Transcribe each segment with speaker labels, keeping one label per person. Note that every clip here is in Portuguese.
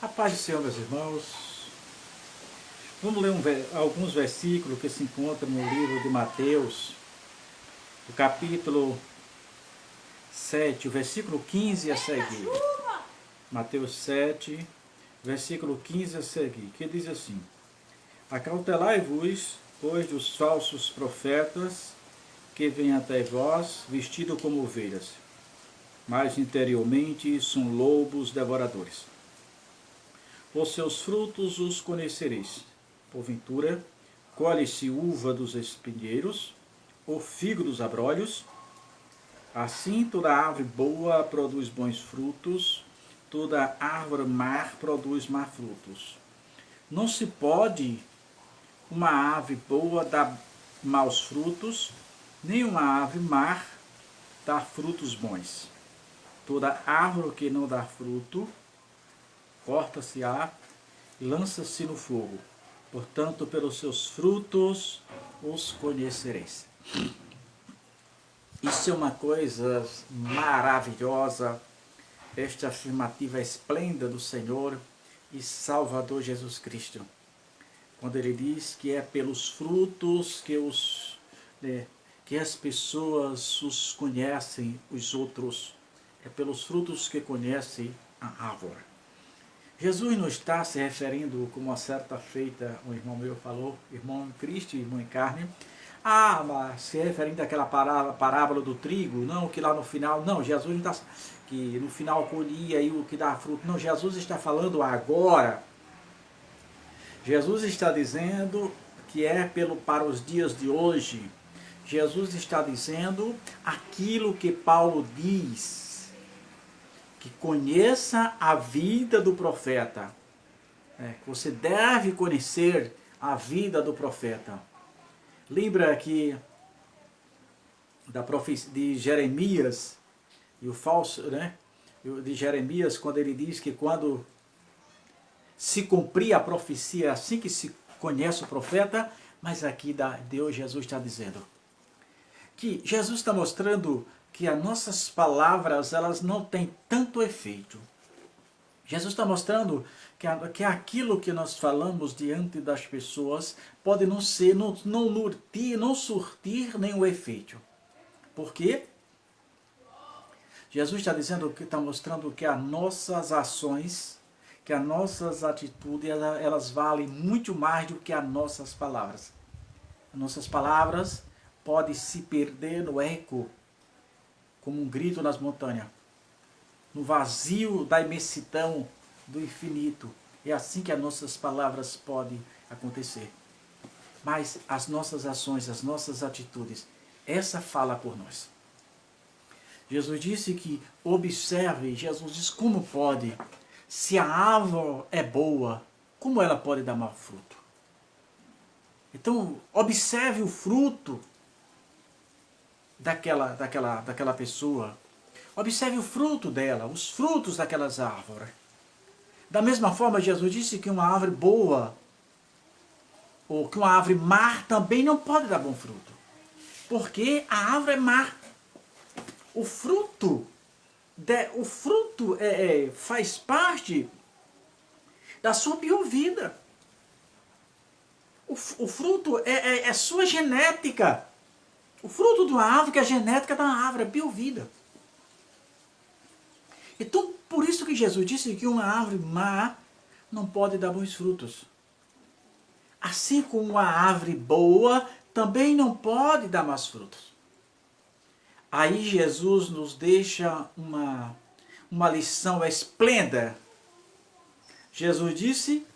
Speaker 1: A paz do Senhor, meus irmãos. Vamos ler alguns versículos que se encontram no livro de Mateus, o capítulo 7, o versículo 15 a seguir. Mateus 7, versículo 15 a seguir, que diz assim: Acautelai-vos, pois, dos falsos profetas que vêm até vós, vestidos como ovelhas, mas interiormente são lobos devoradores. Por seus frutos os conhecereis. Porventura, colhe-se uva dos espinheiros, ou figo dos abrolhos? Assim toda árvore boa produz bons frutos, toda árvore má produz má frutos. Não se pode uma árvore boa dar maus frutos, nem uma árvore má dar frutos bons. Toda árvore que não dá fruto, corta-se-á e lança-se no fogo. Portanto, pelos seus frutos os conhecereis. Isso é uma coisa maravilhosa, esta afirmativa esplêndida do Senhor e Salvador Jesus Cristo. Quando ele diz que é pelos frutos que as pessoas os conhecem, os outros. É pelos frutos que conhecem a árvore. Jesus não está se referindo, como uma certa feita, um irmão meu falou, irmão em Cristo e irmão em carne, mas se referindo àquela parábola do trigo, não, que lá no final, não, Jesus não está, que no final colhia e o que dá fruto, não, Jesus está falando agora. Jesus está dizendo que é para os dias de hoje. Jesus está dizendo aquilo que Paulo diz, que conheça a vida do profeta. Você deve conhecer a vida do profeta. Lembra que da profecia de Jeremias, e o falso, de Jeremias, quando ele diz que quando se cumprir a profecia, assim que se conhece o profeta, mas aqui Deus, Jesus está dizendo que Jesus está mostrando que as nossas palavras elas não têm tanto efeito. Jesus está mostrando que aquilo que nós falamos diante das pessoas pode não ser, não surtir nenhum efeito. Por quê? Jesus está dizendo que está mostrando que as nossas ações, que as nossas atitudes, elas valem muito mais do que as nossas palavras. As nossas palavras podem se perder no eco, como um grito nas montanhas, no vazio da imensidão do infinito. É assim que as nossas palavras podem acontecer. Mas as nossas ações, as nossas atitudes, essa fala por nós. Jesus disse que observe, Jesus diz como pode, se a árvore é boa, como ela pode dar mau fruto? Então, observe o fruto daquela pessoa. Observe o fruto dela, os frutos daquelas árvores. Da mesma forma, Jesus disse que uma árvore boa, ou que uma árvore má também não pode dar bom fruto. Porque a árvore é má. O fruto faz parte da sua biovida. O fruto é sua genética. O fruto de uma árvore, que é a genética da árvore, é biovida. Então, por isso que Jesus disse que uma árvore má não pode dar bons frutos. Assim como uma árvore boa também não pode dar maus frutos. Aí Jesus nos deixa uma lição esplêndida. Jesus disse,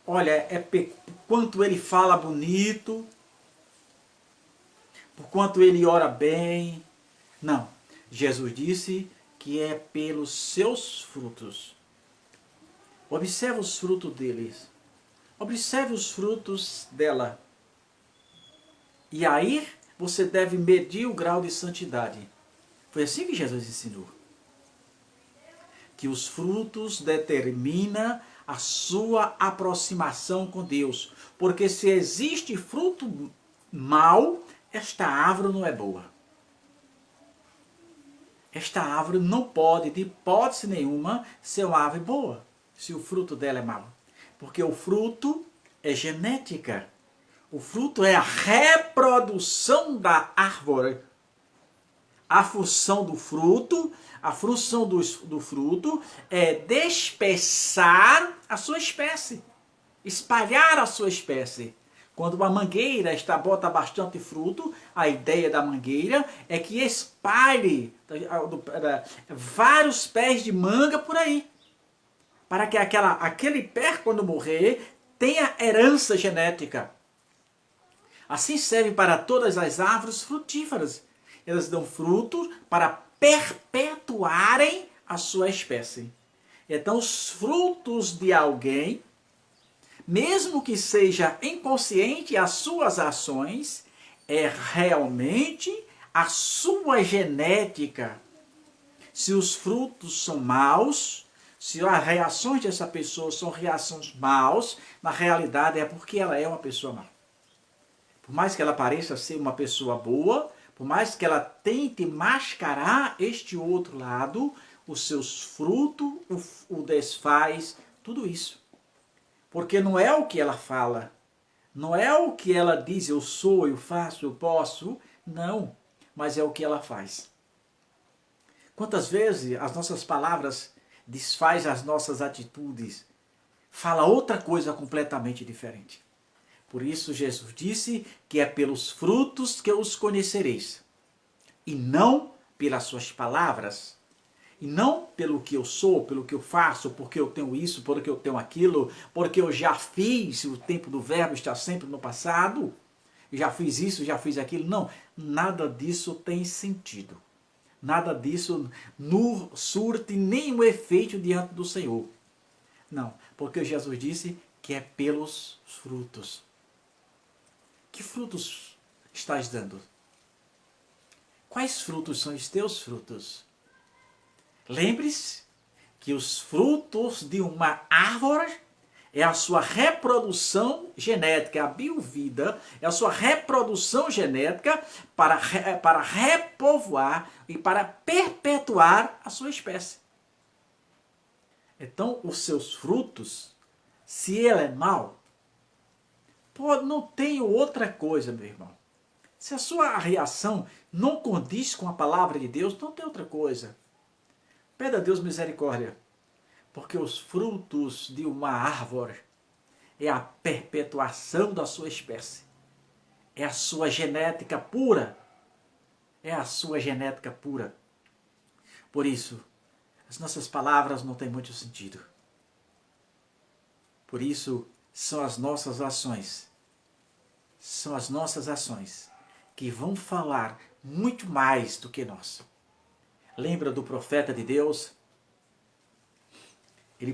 Speaker 1: olha, quanto ele fala bonito, por quanto ele ora bem. Não, Jesus disse que é pelos seus frutos. Observe os frutos deles. Observe os frutos dela. E aí você deve medir o grau de santidade. Foi assim que Jesus ensinou. Que os frutos determinam a sua aproximação com Deus. Porque se existe fruto mau, esta árvore não é boa. esta árvore não pode, de hipótese nenhuma, ser uma árvore boa, se o fruto dela é mau. Porque o fruto é genética. O fruto é a reprodução da árvore. A função do fruto, do fruto é dispersar a sua espécie, espalhar a sua espécie. Quando uma mangueira bota bastante fruto, a ideia da mangueira é que espalhe vários pés de manga por aí, para que aquele pé, quando morrer, tenha herança genética. Assim serve para todas as árvores frutíferas. Elas dão frutos para perpetuarem a sua espécie. Então, os frutos de alguém, mesmo que seja inconsciente as suas ações, é realmente a sua genética. Se os frutos são maus, se as reações dessa pessoa são reações maus, na realidade é porque ela é uma pessoa má. Por mais que ela pareça ser uma pessoa boa, por mais que ela tente mascarar este outro lado, os seus frutos o desfaz, tudo isso. Porque não é o que ela fala, não é o que ela diz, eu sou, eu faço, eu posso, não, mas é o que ela faz. Quantas vezes as nossas palavras desfaz as nossas atitudes, fala outra coisa completamente diferente. Por isso Jesus disse que é pelos frutos que os conhecereis, e não pelas suas palavras, e não pelo que eu sou, pelo que eu faço, porque eu tenho isso, porque eu tenho aquilo, porque eu já fiz, o tempo do verbo está sempre no passado, já fiz isso, já fiz aquilo. Não, nada disso tem sentido. Nada disso surte nenhum efeito diante do Senhor. Não, porque Jesus disse que é pelos frutos. Que frutos estás dando? Quais frutos são os teus frutos? Lembre-se que os frutos de uma árvore é a sua reprodução genética, a biovida, é a sua reprodução genética para repovoar e para perpetuar a sua espécie. Então, os seus frutos, se ele é mau, não tem outra coisa, meu irmão. Se a sua reação não condiz com a palavra de Deus, não tem outra coisa. Pede a Deus misericórdia, porque os frutos de uma árvore é a perpetuação da sua espécie. É a sua genética pura. É a sua genética pura. Por isso, as nossas palavras não têm muito sentido. Por isso, são as nossas ações. São as nossas ações que vão falar muito mais do que nós. Lembra do profeta de Deus?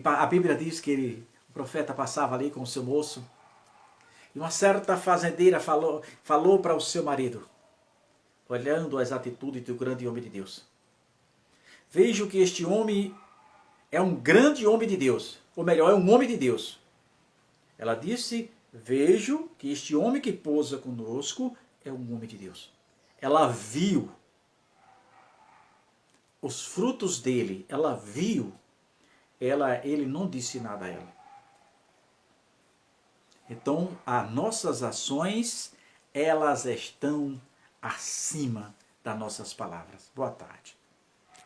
Speaker 1: A Bíblia diz que o profeta passava ali com o seu moço e uma certa fazendeira falou para o seu marido, olhando as atitudes do grande homem de Deus: vejo que este homem é um grande homem de Deus, ou melhor, é um homem de Deus. Ela disse: vejo que este homem que pousa conosco é um homem de Deus. Ela viu os frutos dele, ela viu, ele não disse nada a ela. Então, as nossas ações, elas estão acima das nossas palavras. Boa tarde.